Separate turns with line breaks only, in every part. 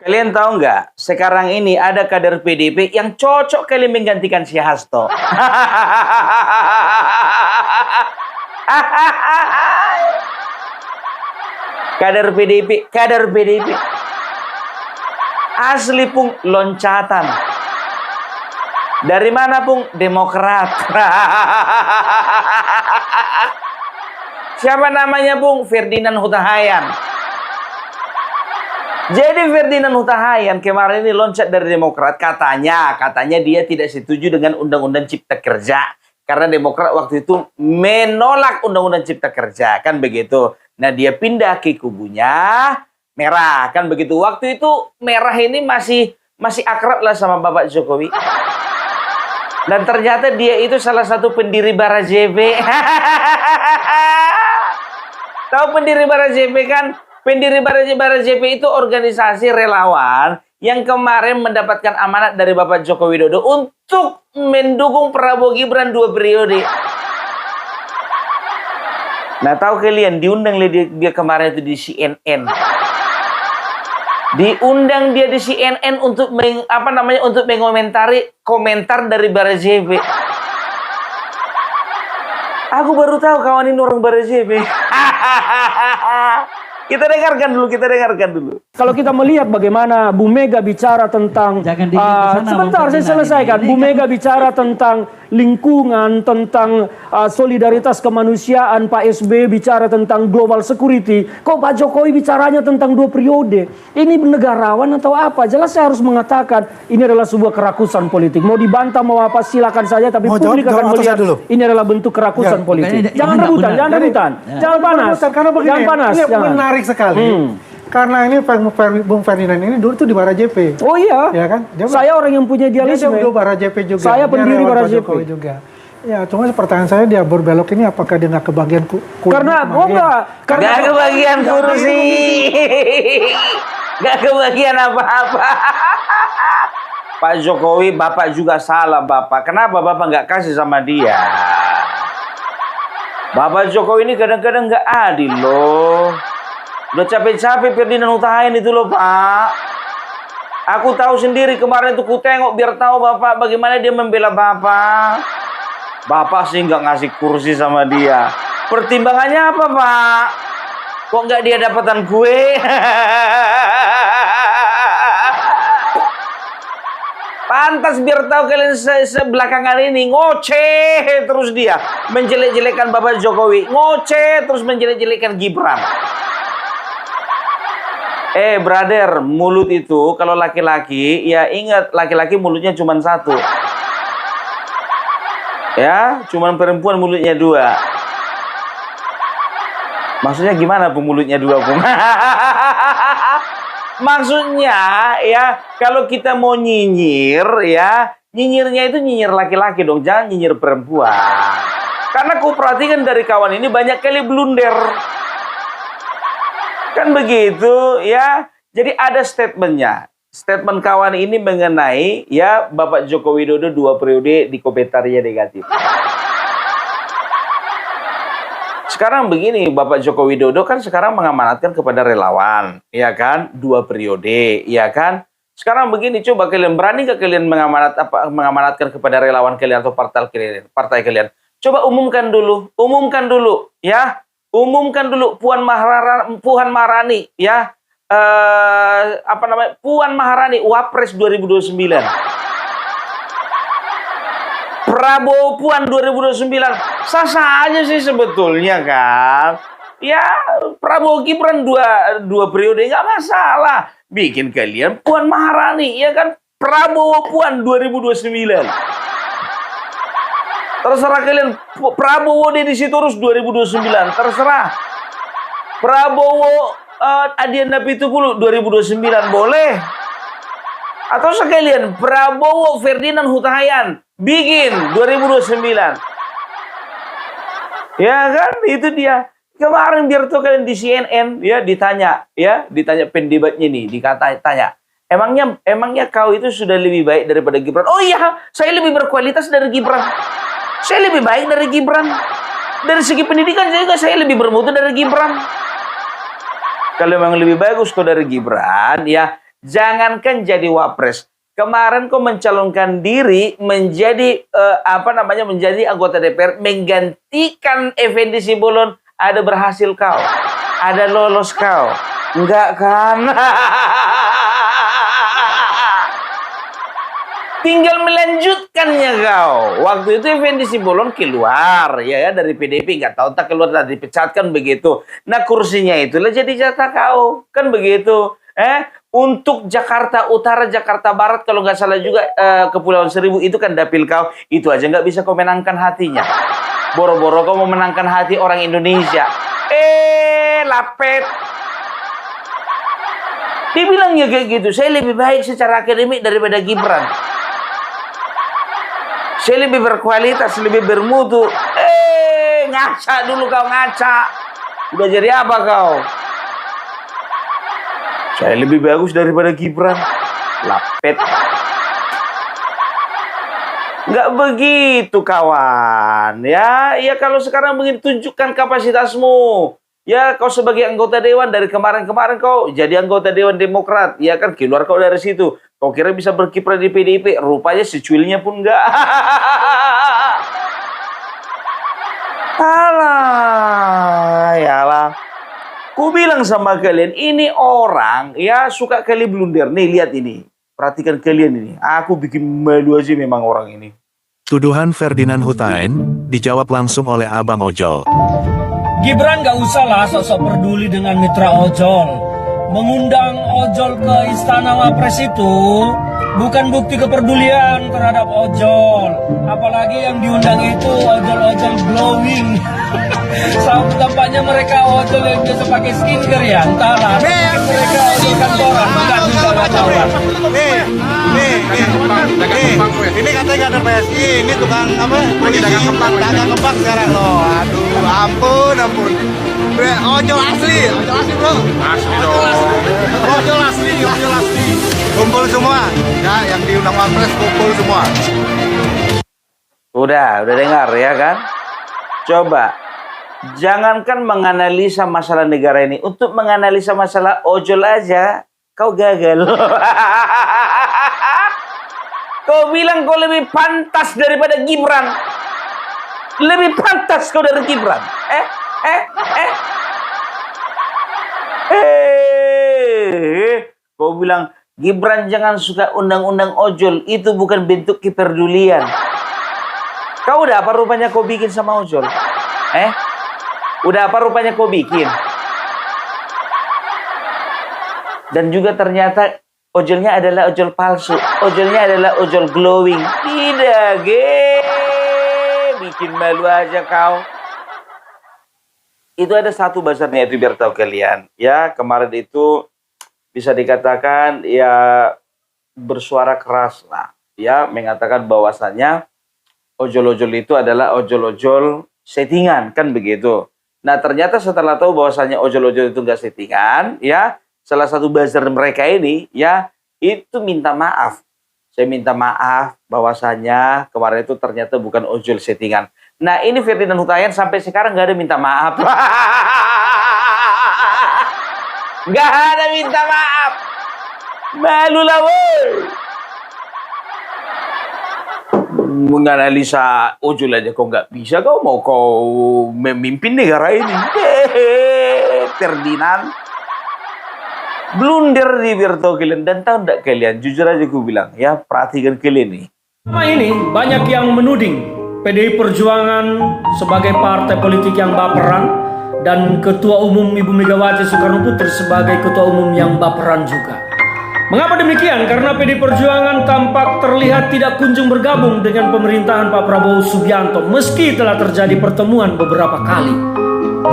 Kalian tahu nggak, sekarang ini ada kader PDIP yang cocok kali menggantikan si Hasto. Kader PDIP. Asli pun loncatan. Dari mana pun Demokrat. Siapa namanya pun Ferdinand Hutahayan. Jadi Ferdinand Hutahayan kemarin ini loncat dari Demokrat, katanya dia tidak setuju dengan Undang-Undang Cipta Kerja karena Demokrat waktu itu menolak Undang-Undang Cipta Kerja, kan begitu. Nah, dia pindah ke kubunya Merah, kan begitu. Waktu itu Merah ini masih akrab lah sama Bapak Jokowi. Dan ternyata dia itu salah satu pendiri Barajepe. Tahu pendiri Barajepe kan? Pendiri Barajepe itu organisasi relawan yang kemarin mendapatkan amanat dari Bapak Joko Widodo untuk mendukung Prabowo Gibran 2 periode. Nah, tahu kalian diundang dia kemarin itu di CNN. Diundang dia di CNN untuk untuk mengomentari komentar dari Barajepe. Aku baru tahu kawan ini orang Barajepe. Kita dengarkan dulu.
Kalau kita melihat bagaimana Bu Mega bicara tentang sebentar saya selesaikan. Bu Mega bicara tentang lingkungan, tentang solidaritas kemanusiaan, Pak SB bicara tentang global security. Kok Pak Jokowi bicaranya tentang 2 periode? Ini negarawan atau apa? Jelas saya harus mengatakan ini adalah sebuah kerakusan politik. Mau dibantah mau apa silakan saja, tapi publik akan melihat ini adalah bentuk kerakusan politik. Jangan rebutan. Jangan panas. Jangan panas.
Ini menarik sekali. Karena ini Bung Ferdinand ini dulu tuh di Barajepe.
Oh iya.
Ya kan?
Saya orang yang punya idealisme.
Dia dulu Barajepe juga.
Saya pendiri Barajepe
juga. Ya, cuma pertanyaan saya dia berbelok ini apakah dia nggak kebagian
karena
kebagian kursi. Nggak kebagian apa-apa. Pak Jokowi, Bapak juga salah, Bapak. Kenapa Bapak nggak kasih sama dia? Bapak Jokowi ini kadang-kadang nggak adil loh. Udah capek-capek Ferdinand Hutahayan itu loh, Pak. Aku tahu sendiri kemarin itu ku tengok biar tahu Bapak bagaimana dia membela Bapak. Bapak sih nggak ngasih kursi sama dia. Pertimbangannya apa, Pak? Kok nggak dia dapatan gue? Pantas biar tahu kalian sebelakangan ini ngoceh terus dia. Menjelek-jelekan Bapak Jokowi. Ngoceh terus menjelek-jelekan Gibran. Brother, mulut itu kalau laki-laki, ya ingat laki-laki mulutnya cuma 1. Ya, cuma perempuan mulutnya 2. Maksudnya gimana bu mulutnya 2 bu? Maksudnya ya, kalau kita mau nyinyir ya, nyinyirnya itu nyinyir laki-laki dong, jangan nyinyir perempuan. Karena ku perhatikan dari kawan ini banyak kali blunder. Kan begitu ya. Jadi ada statementnya. Statement kawan ini mengenai ya Bapak Joko Widodo 2 periode di komentarnya negatif. Sekarang begini, Bapak Joko Widodo kan sekarang mengamanatkan kepada relawan, ya kan? 2 periode, ya kan? Sekarang begini, coba kalian berani gak kalian mengamanatkan kepada relawan kalian atau partai kalian? Coba umumkan dulu, ya. Umumkan dulu Puan Maharani ya Puan Maharani Wapres 2029. Prabowo Puan 2029 sah-sah aja sih sebetulnya kan. Ya Prabowo Gibran 2 periode nggak masalah. Bikin kalian Puan Maharani ya kan, Prabowo Puan 2029. Terserah kalian, Prabowo di situ terus 2029, terserah. Prabowo Adiana Pitupulu 2029 boleh. Atau sekalian Prabowo Ferdinand Hutahayan bikin 2029. Ya kan, itu dia. Kemarin biar tuh kalian di CNN ya ditanya pendebatnya nih, tanya. Emangnya kau itu sudah lebih baik daripada Gibran? Oh iya, saya lebih berkualitas dari Gibran. Saya lebih baik dari Gibran. Dari segi pendidikan juga saya lebih bermutu dari Gibran. Kalau memang lebih bagus kok dari Gibran, ya Jangankan jadi wapres. Kemarin kau mencalonkan diri menjadi menjadi anggota DPR, menggantikan Effendi Simbolon. Ada berhasil kau? Ada lolos kau? Enggak kan? Tinggal melanjutkannya kau. Waktu itu Effendi Simbolon keluar ya dari PDIP, nggak tahu tak keluar dan dipecatkan begitu. Nah kursinya itulah jadi jatah kau, kan begitu. Untuk Jakarta Utara, Jakarta Barat kalau nggak salah juga Kepulauan Seribu itu kan dapil kau. Itu aja nggak bisa kau menangkan hatinya. Boro-boro kau mau menangkan hati orang Indonesia. Lapet. Dibilangnya kayak gitu. Saya lebih baik secara akademik daripada Gibran. Saya lebih berkualitas, lebih bermutu. Ngaca dulu kau, ngaca. Udah jadi apa kau? Saya lebih bagus daripada Gibran. Lapet. Nggak begitu kawan. Ya kalau sekarang begini tunjukkan kapasitasmu. Ya kau sebagai anggota dewan dari kemarin-kemarin kau jadi anggota dewan Demokrat. Ya kan keluar kau dari situ. Kau kira bisa berkiprah di PDIP. Rupanya secuilnya pun enggak. Alah, yalah. Ku bilang sama kalian, ini orang ya suka kali blunder. Nih lihat ini. Perhatikan kalian ini. Aku bikin malu aja memang orang ini.
Tuduhan Ferdinand Hutain dijawab langsung oleh Abang Ojol.
Gibran gak usah lah sok-sok peduli dengan mitra ojol. Mengundang ojol ke istana wapres itu bukan bukti kepedulian terhadap ojol. Apalagi yang diundang itu ojol-ojol glowing. Tampaknya mereka ojol yang biasa pakai skincare ya. Entahlah. Mereka ojol kantoran. Enggak juga kantoran.
Ini katanya nggak ada PSI, ini tukang apa? Dagang kembang sekarang loh. Aduh, ampun. Ojol asli bro. Asli dong. Ojol asli. Kumpul semua, ya yang diundang wapres kumpul semua.
Udah dengar ya kan? Coba, jangankan menganalisa masalah negara ini, untuk menganalisa masalah ojol aja, kau gagal. Kau bilang kau lebih pantas daripada Gibran. Lebih pantas kau dari Gibran. Kau bilang Gibran jangan suka undang-undang ojol. Itu bukan bentuk kepedulian. Kau udah apa rupanya kau bikin sama ojol? Udah apa rupanya kau bikin? Dan juga ternyata ojolnya adalah ojol palsu. Ojolnya adalah ojol glowing. Tidak, bikin malu aja kau. Itu ada satu bazarnya itu biar tahu kalian. Ya, kemarin itu bisa dikatakan ya bersuara keras lah. Ya, mengatakan bahwasannya ojol-ojol itu adalah ojol-ojol settingan, kan begitu. Nah, ternyata setelah tahu bahwasannya ojol-ojol itu enggak settingan, ya, salah satu buzzer mereka ini, ya, itu minta maaf. Saya minta maaf bahwasannya kemarin itu ternyata bukan ojol settingan. Nah, ini Ferdinand Hutain sampai sekarang nggak ada minta maaf. Nggak ada minta maaf. Malu lah, woy. Menganalisa ojol aja kau nggak bisa, kau mau kau memimpin negara ini. Ferdinand. Blunder di Birto kalian. Dan tahu enggak kalian, jujur aja gue bilang ya, perhatikan kalian nih.
Selama ini banyak yang menuding PDI Perjuangan sebagai partai politik yang baperan dan Ketua Umum Ibu Megawati Soekarno Putri sebagai Ketua Umum yang baperan juga. Mengapa demikian? Karena PDI Perjuangan tampak terlihat tidak kunjung bergabung dengan pemerintahan Pak Prabowo Subianto meski telah terjadi pertemuan beberapa kali.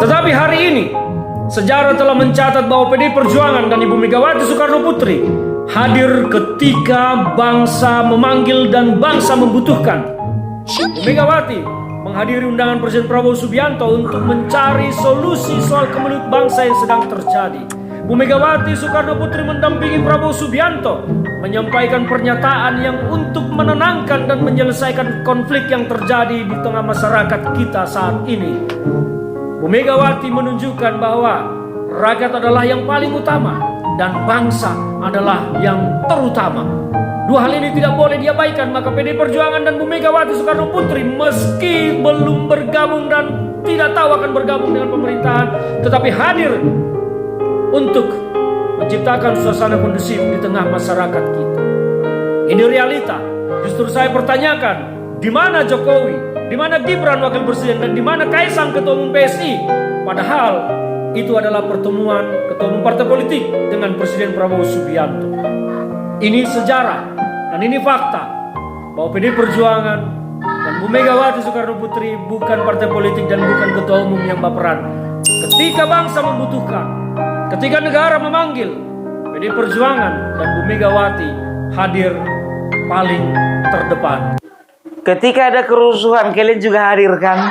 Tetapi hari ini sejarah telah mencatat bahwa PDI Perjuangan dan Ibu Megawati Soekarno Putri hadir ketika bangsa memanggil dan bangsa membutuhkan. Ibu Megawati menghadiri undangan Presiden Prabowo Subianto untuk mencari solusi soal kemelut bangsa yang sedang terjadi. Bu Megawati Soekarno Putri mendampingi Prabowo Subianto menyampaikan pernyataan yang untuk menenangkan dan menyelesaikan konflik yang terjadi di tengah masyarakat kita saat ini. Bu Megawati menunjukkan bahwa rakyat adalah yang paling utama dan bangsa adalah yang terutama. Dua hal ini tidak boleh diabaikan, maka PDI Perjuangan dan Bu Megawati Soekarno Putri meski belum bergabung dan tidak tahu akan bergabung dengan pemerintahan, tetapi hadir untuk menciptakan suasana kondusif di tengah masyarakat kita. Ini realita. Justru saya pertanyakan, di mana Jokowi, di mana Gibran Wakil Presiden, dan di mana Kaisang Ketua Umum PSI? Padahal itu adalah pertemuan ketua umum partai politik dengan Presiden Prabowo Subianto. Ini sejarah dan ini fakta bahwa PDI Perjuangan dan Bu Megawati Soekarno Putri bukan partai politik dan bukan ketua umum yang baperan. Ketika bangsa membutuhkan, ketika negara memanggil, PDI Perjuangan dan Bu Megawati hadir paling terdepan.
Ketika ada kerusuhan, kalian juga hadir kan?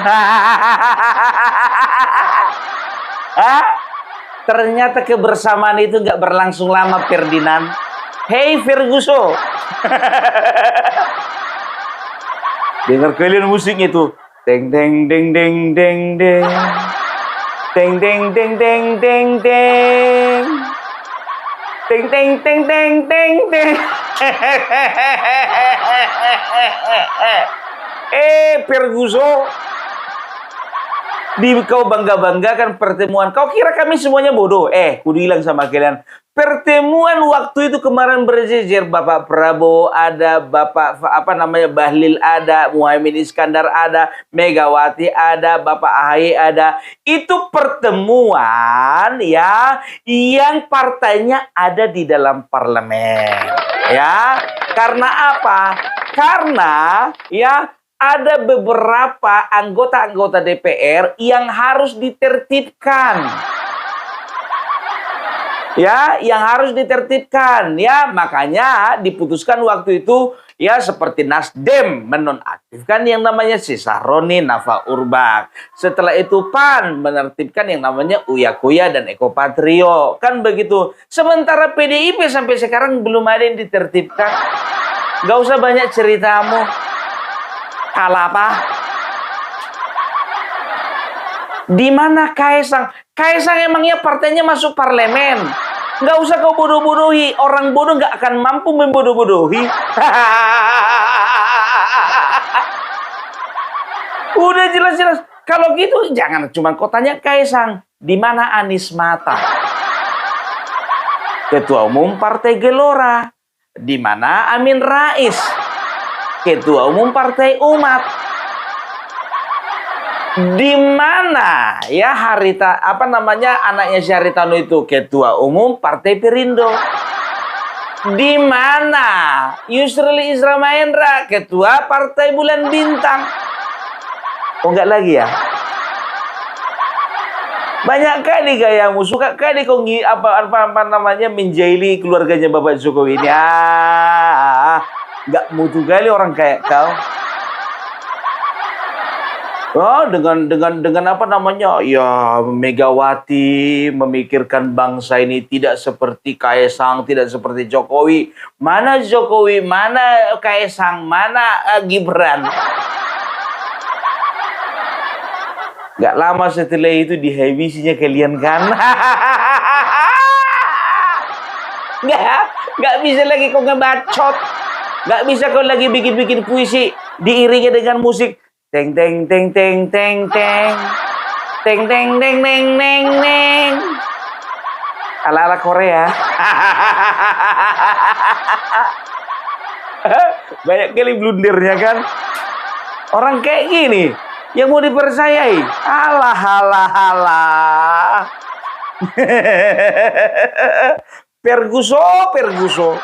Ternyata kebersamaan itu nggak berlangsung lama, Ferdinand. Hey Ferguson. Dengar kalian musiknya itu. Deng deng deng deng deng deng. Deng deng deng deng deng deng. Deng deng deng deng deng deng. Ferguson. Kau bangga-banggakan pertemuan. Kau kira kami semuanya bodoh? Kudu bilang sama kalian. Pertemuan waktu itu kemarin berjejer. Bapak Prabowo ada, Bapak Bahlil ada, Muhaimin Iskandar ada, Megawati ada, Bapak AHY ada. Itu pertemuan ya yang partainya ada di dalam parlemen. Ya, karena apa? Karena ya ada beberapa anggota-anggota DPR yang harus ditertibkan. Ya, yang harus ditertibkan. Ya, makanya diputuskan waktu itu ya seperti Nasdem menonaktifkan yang namanya si Sahroni Nafa Urbach. Setelah itu PAN menertibkan yang namanya Uya Kuya dan Eko Patrio. Kan begitu. Sementara PDIP sampai sekarang belum ada yang ditertibkan. Gak usah banyak ceritamu. Kalah apa? Di mana Kaisang? Kaisang emangnya partainya masuk parlemen. Nggak usah kau bodoh-bodohi. Orang bodoh nggak akan mampu membodoh-bodohi. Udah jelas-jelas. Kalau gitu jangan cuma kau tanya Kaisang. Di mana Anies Mata? Ketua Umum Partai Gelora. Di mana Amin Rais? Ketua Umum Partai Umat. Di mana ya anaknya si Haritano itu Ketua Umum Partai Perindo. Di mana Yusril Izzah Mahendra Ketua Partai Bulan Bintang. Oh enggak lagi ya? Banyak kali gayamu, suka kali kau menjaili keluarganya Bapak Jokowi ini. Nggak mutu kali orang kayak kau. Oh, dengan ya Megawati memikirkan bangsa ini tidak seperti Kaisang, tidak seperti Jokowi. Mana Jokowi, mana Kaisang, mana Gibran. Gak lama setelah itu dihabisinya kalian kan. Gak bisa lagi kau ngebacot. Gak bisa kau lagi bikin-bikin puisi diiringi dengan musik. Teng teng teng teng teng teng. Teng teng teng teng teng teng. Ala-ala Korea. Banyak kali blundernya kan. Orang kayak gini yang mau dipercayai. Alah. Perguso.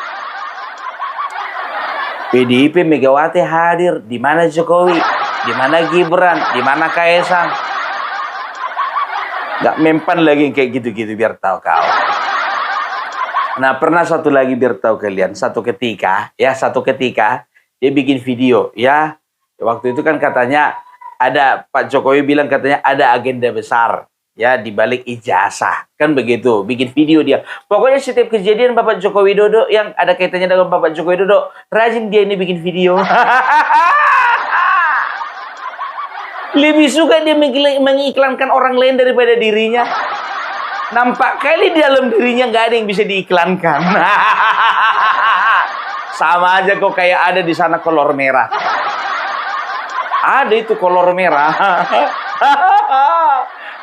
PDIP Megawati hadir. Di mana Jokowi? Di mana Gibran? Di mana Kaisang? Gak mempan lagi kayak gitu-gitu biar tahu kau. Nah, pernah satu lagi biar tahu kalian. Satu ketika dia bikin video ya. Waktu itu kan katanya ada Pak Jokowi bilang katanya ada agenda besar. Ya, di balik ijazah. Kan begitu, bikin video dia. Pokoknya setiap kejadian Bapak Joko Widodo yang ada kaitannya dengan Bapak Joko Widodo, rajin dia ini bikin video. Lebih suka dia mengiklankan orang lain daripada dirinya. Nampak kali di dalam dirinya nggak ada yang bisa diiklankan. Sama aja kok kayak ada di sana kolor merah. Ada itu kolor merah.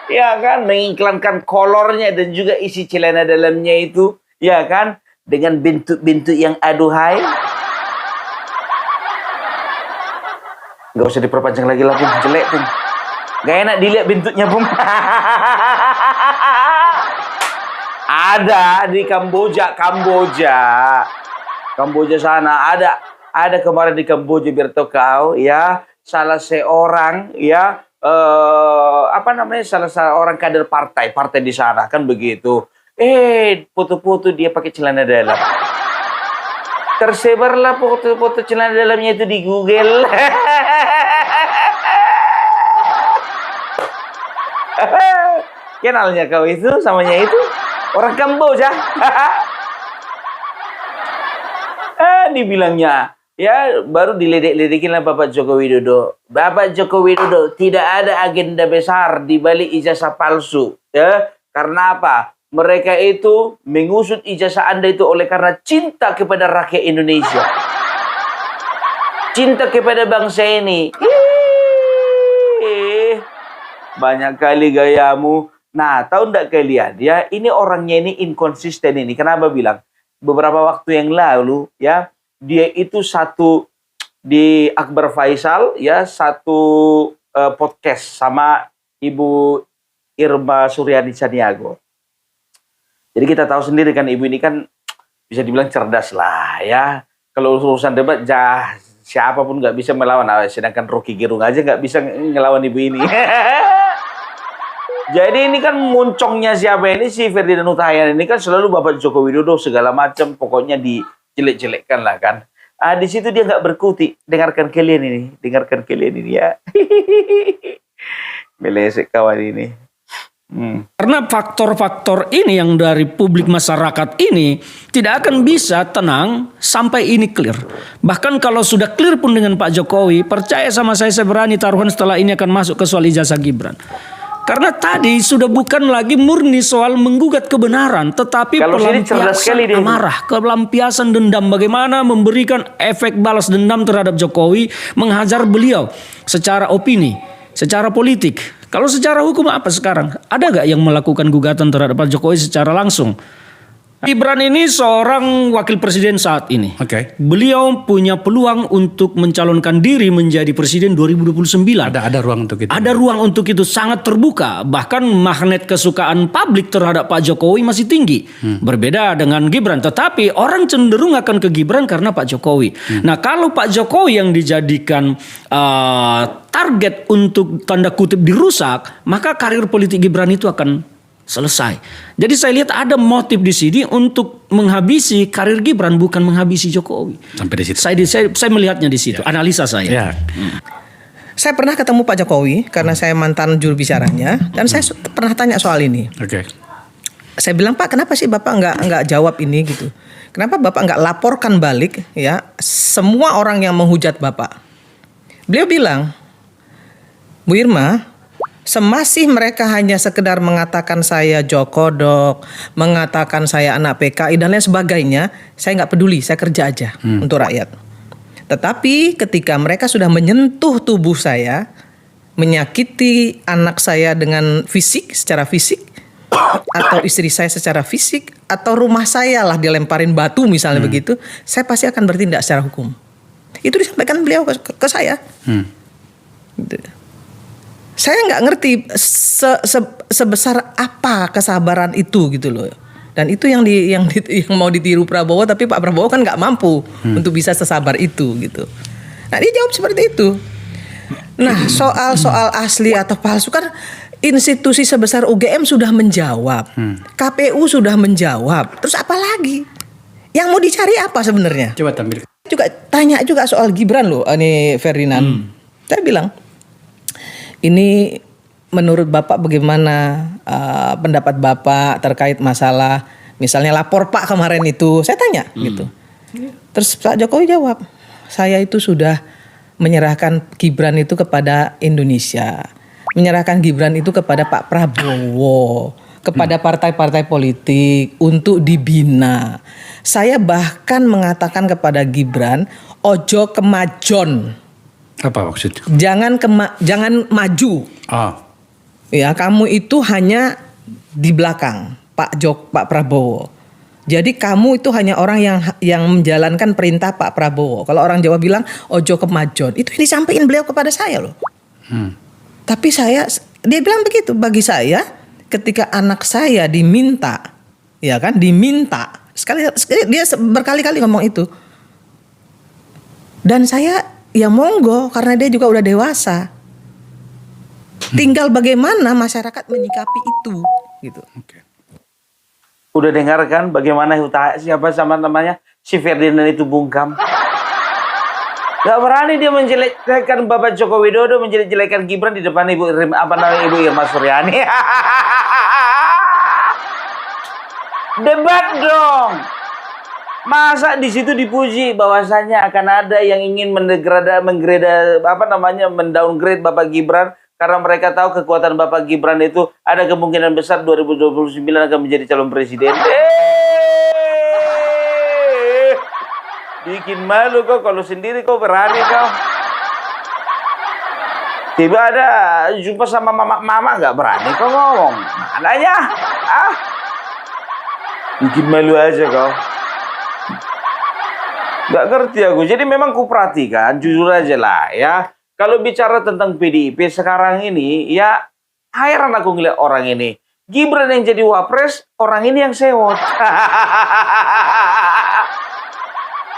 Ya kan, mengiklankan kolornya dan juga isi celana dalamnya itu, ya kan, dengan bentuk-bentuk yang aduhai. Gak usah diperpanjang lagi lah, Bung. Jelek, Bung. Gak enak dilihat bentuknya, Bung. Ada di Kamboja sana ada kemarin di Kamboja, biar tahu kau ya, salah seorang ya salah seorang kader partai di sana kan begitu. Foto-foto dia pakai celana dalam. Tersebarlah foto-foto celana dalamnya itu di Google. Kenalnya kau itu samanya itu orang Kamboja. Dibilangnya ya, baru diledek-ledekin lah Bapak Joko Widodo. Bapak Joko Widodo, tidak ada agenda besar di balik ijazah palsu. Ya, karena apa? Mereka itu mengusut ijazah Anda itu oleh karena cinta kepada rakyat Indonesia. Cinta kepada bangsa ini. Banyak kali gayamu. Nah, tahu enggak kalian ya, ini orangnya ini inkonsisten ini. Kenapa bilang? Beberapa waktu yang lalu ya, dia itu satu di Akbar Faisal ya, satu podcast sama Ibu Irma Suryani Caniago. Jadi kita tahu sendiri kan, ibu ini kan bisa dibilang cerdas lah ya. Kalau urusan debat, siapapun nggak bisa melawan. Sedangkan Rocky Gerung aja nggak bisa ngelawan ibu ini. Jadi ini kan muncongnya siapa ini, si Ferdinand Huta-Heian ini kan selalu Bapak Joko Widodo segala macam, pokoknya dijelek-jelekkan lah kan. Di situ dia nggak berkutik. Dengarkan kalian ini ya. Melesek kawan ini.
Karena faktor-faktor ini yang dari publik masyarakat ini tidak akan bisa tenang sampai ini clear. Bahkan kalau sudah clear pun dengan Pak Jokowi, percaya sama saya berani taruhan setelah ini akan masuk ke soal ijazah Gibran. Karena tadi sudah bukan lagi murni soal menggugat kebenaran, tetapi pelampiasan amarah, pelampiasan dendam. Bagaimana memberikan efek balas dendam terhadap Jokowi, menghajar beliau secara opini, secara politik. Kalau secara hukum apa sekarang? Ada gak yang melakukan gugatan terhadap Pak Jokowi secara langsung? Gibran ini seorang wakil presiden saat ini.
Oke.
Beliau punya peluang untuk mencalonkan diri menjadi presiden 2029.
Ada ruang untuk itu.
Ada ruang untuk itu, sangat terbuka. Bahkan magnet kesukaan publik terhadap Pak Jokowi masih tinggi. Berbeda dengan Gibran. Tetapi orang cenderung akan ke Gibran karena Pak Jokowi. Nah, kalau Pak Jokowi yang dijadikan target untuk tanda kutip dirusak, maka karir politik Gibran itu akan selesai. Jadi saya lihat ada motif di sini untuk menghabisi karir Gibran, bukan menghabisi Jokowi.
Sampai di situ.
Saya melihatnya di situ. Analisa saya.
Ya.
Saya pernah ketemu Pak Jokowi karena saya mantan juru bicaranya, dan saya pernah tanya soal ini.
Oke.
Saya bilang, Pak, kenapa sih Bapak nggak jawab ini gitu? Kenapa Bapak nggak laporkan balik ya semua orang yang menghujat Bapak? Beliau bilang, Bu Irma, semasih mereka hanya sekedar mengatakan saya jokodok, mengatakan saya anak PKI dan lain sebagainya, saya nggak peduli, saya kerja aja untuk rakyat. Tetapi ketika mereka sudah menyentuh tubuh saya, menyakiti anak saya dengan fisik, secara fisik, atau istri saya secara fisik, atau rumah saya lah dilemparin batu misalnya begitu, saya pasti akan bertindak secara hukum. Itu disampaikan beliau ke saya. Gitu. Saya nggak ngerti sebesar apa kesabaran itu gitu loh. Dan itu yang mau ditiru Prabowo, tapi Pak Prabowo kan nggak mampu untuk bisa sesabar itu gitu. Nah, dia jawab seperti itu. Nah, soal asli atau palsu kan institusi sebesar UGM sudah menjawab, KPU sudah menjawab. Terus apa lagi? Yang mau dicari apa sebenarnya?
Coba tampilkan.
Juga tanya juga soal Gibran loh, ini Ferdinand. Saya bilang, ini menurut Bapak bagaimana pendapat Bapak terkait masalah misalnya lapor Pak kemarin itu? Saya tanya gitu. Terus Pak Jokowi jawab, saya itu sudah menyerahkan Gibran itu kepada Indonesia. Menyerahkan Gibran itu kepada Pak Prabowo. kepada partai-partai politik untuk dibina. Saya bahkan mengatakan kepada Gibran, ojo kemajon.
Apa maksudnya?
Jangan maju. Ya, kamu itu hanya di belakang Pak Prabowo. Jadi kamu itu hanya orang yang menjalankan perintah Pak Prabowo. Kalau orang Jawa bilang ojo kemajon, itu yang disampaikan beliau kepada saya loh. Tapi dia bilang begitu. Bagi saya, ketika anak saya diminta, ya kan, diminta sekali dia berkali-kali ngomong itu. Dan saya ya monggo, karena dia juga udah dewasa. Tinggal bagaimana masyarakat menyikapi itu, gitu.
Udah dengar kan bagaimana siapa sama namanya si Ferdinand itu bungkam. Gak berani dia menjelekkan Bapak Joko Widodo, menjelek-jelekan Gibran di depan Ibu Irma Suryani. Debat dong. Masa di situ dipuji bahwasanya akan ada yang ingin mendowngrade Bapak Gibran karena mereka tahu kekuatan Bapak Gibran itu ada kemungkinan besar 2029 akan menjadi calon presiden. Bikin malu kau kalau sendiri kau berani kau. Tiba ada jumpa sama mama nggak berani kau ngomong. Mananya? Bikin malu aja kau. Nggak ngerti aku. Jadi memang ku perhatikan, jujur aja lah ya. Kalau bicara tentang PDIP sekarang ini, ya heran aku ngeliat orang ini. Gibran yang jadi wapres, orang ini yang sewot.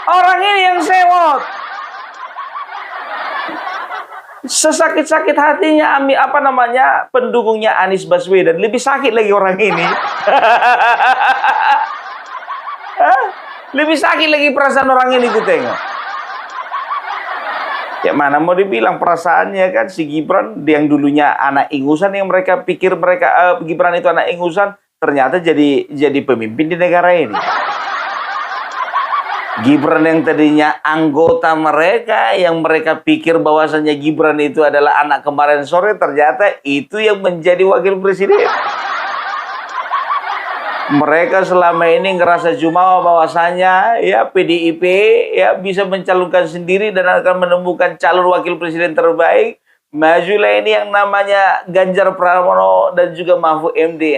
Orang ini yang sewot. Sesakit-sakit hatinya pendukungnya Anies Baswedan, lebih sakit lagi orang ini. Lebih sakit lagi perasaan orang ini ku tengok. Ya mana mau dibilang perasaannya kan si Gibran yang dulunya anak ingusan yang mereka pikir Gibran itu anak ingusan, ternyata jadi pemimpin di negara ini. Gibran yang tadinya anggota mereka yang mereka pikir bahwasannya Gibran itu adalah anak kemarin sore, ternyata itu yang menjadi wakil presiden. Mereka selama ini ngerasa jumawa bahwasanya ya PDIP ya bisa mencalonkan sendiri dan akan menemukan calon wakil presiden terbaik. Majulah ini yang namanya Ganjar Pranowo dan juga Mahfud MD.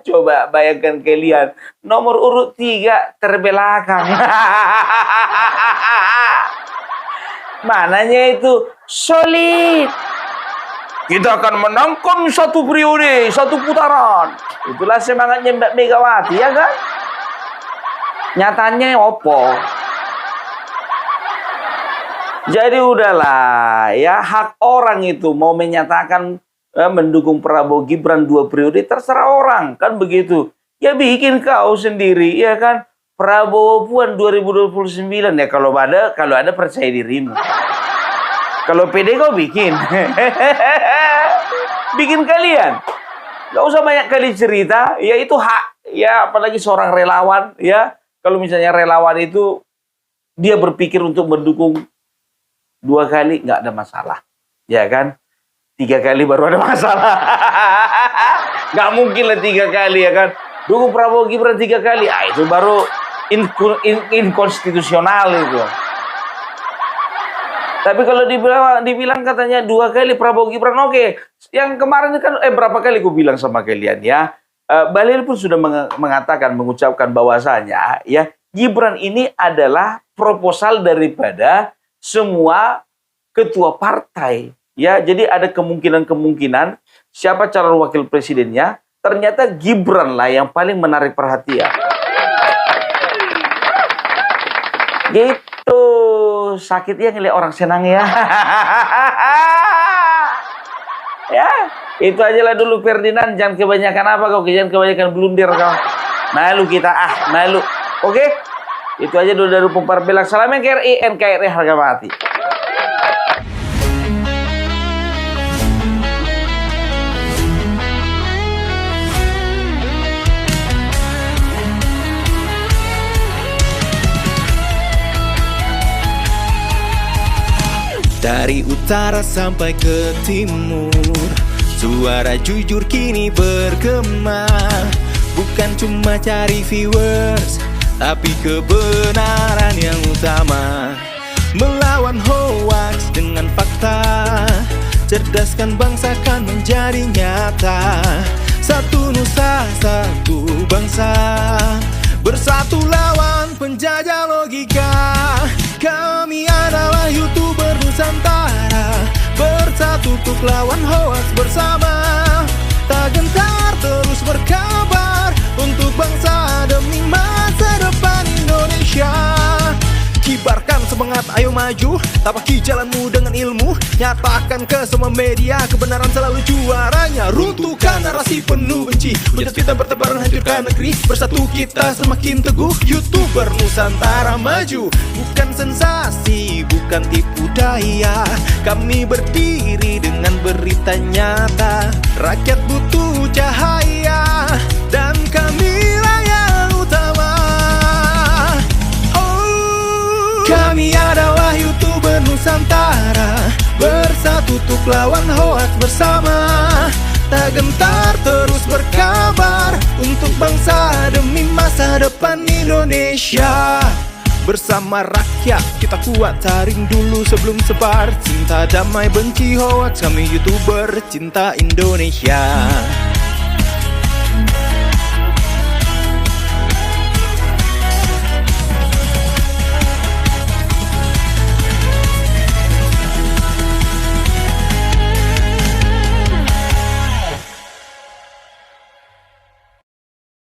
Coba bayangkan kalian, nomor urut 3 terbelakang. Mananya itu solid. Kita akan menangkan satu periode, satu putaran. Itulah semangatnya Mbak Megawati, ya kan? Nyatanya opo. Jadi udahlah, ya hak orang itu mau menyatakan mendukung Prabowo Gibran 2 periode, terserah orang, kan begitu. Ya bikin kau sendiri, ya kan? Prabowo Puan 2029 ya kalau ada percaya dirimu. Kalau PD kau bikin. Bikin kalian. Gak usah banyak kali cerita, ya itu hak. Ya apalagi seorang relawan, ya. Kalau misalnya relawan itu dia berpikir untuk mendukung 2 kali nggak ada masalah. Ya kan? 3 kali baru ada masalah. Nggak mungkin lah 3 kali, ya kan? Dukung Prabowo Gibran 3 kali. Itu baru inkonstitusional itu. Tapi kalau dibilang katanya 2 kali Prabowo Gibran, oke. Yang kemarin kan berapa kali gue bilang sama kalian ya. Bahlil pun sudah mengucapkan bahwasanya ya Gibran ini adalah proposal daripada semua ketua partai. Ya, jadi ada kemungkinan siapa calon wakil presidennya, ternyata Gibran lah yang paling menarik perhatian. Gitu. Sakitnya ngeliat orang senang ya. Ya, itu aja lah dulu Ferdinand. Jangan kebanyakan jangan kebanyakan blunder kau. Malu kita, malu. Oke? Itu aja dulu dari Pumpar Belak. Salam NKRI, NKRI harga mati.
Dari utara sampai ke timur,
Suara jujur kini bergema, bukan cuma cari viewers, tapi kebenaran yang utama. Melawan hoaks dengan fakta, cerdaskan bangsa kan menjadi nyata. Satu nusa, satu bangsa, bersatu lawan penjajah logika. Kami adalah YouTuber Nusantara, bersatu untuk lawan hoaks bersama. Tak gentar terus berkabar untuk bangsa demi masa depan Indonesia. Kibarkan semangat, ayo maju, tapaki jalanmu dengan ilmu. Nyatakan ke semua media, kebenaran selalu juaranya. Runtuhkan narasi penuh benci, hujat fitnah bertebaran hancurkan negeri. Bersatu kita semakin teguh, YouTuber Nusantara maju. Bukan sensasi, bukan tipu daya, kami berdiri dengan berita nyata. Rakyat butuh cahaya, dan kamilah yang utama. Kami adalah YouTuber Nusantara, bersatu untuk lawan hoaks bersama. Tak gentar terus berkabar untuk bangsa demi masa depan Indonesia. Bersama rakyat kita kuat, saring dulu sebelum sebar. Cinta damai benci hoaks, kami YouTuber cinta Indonesia.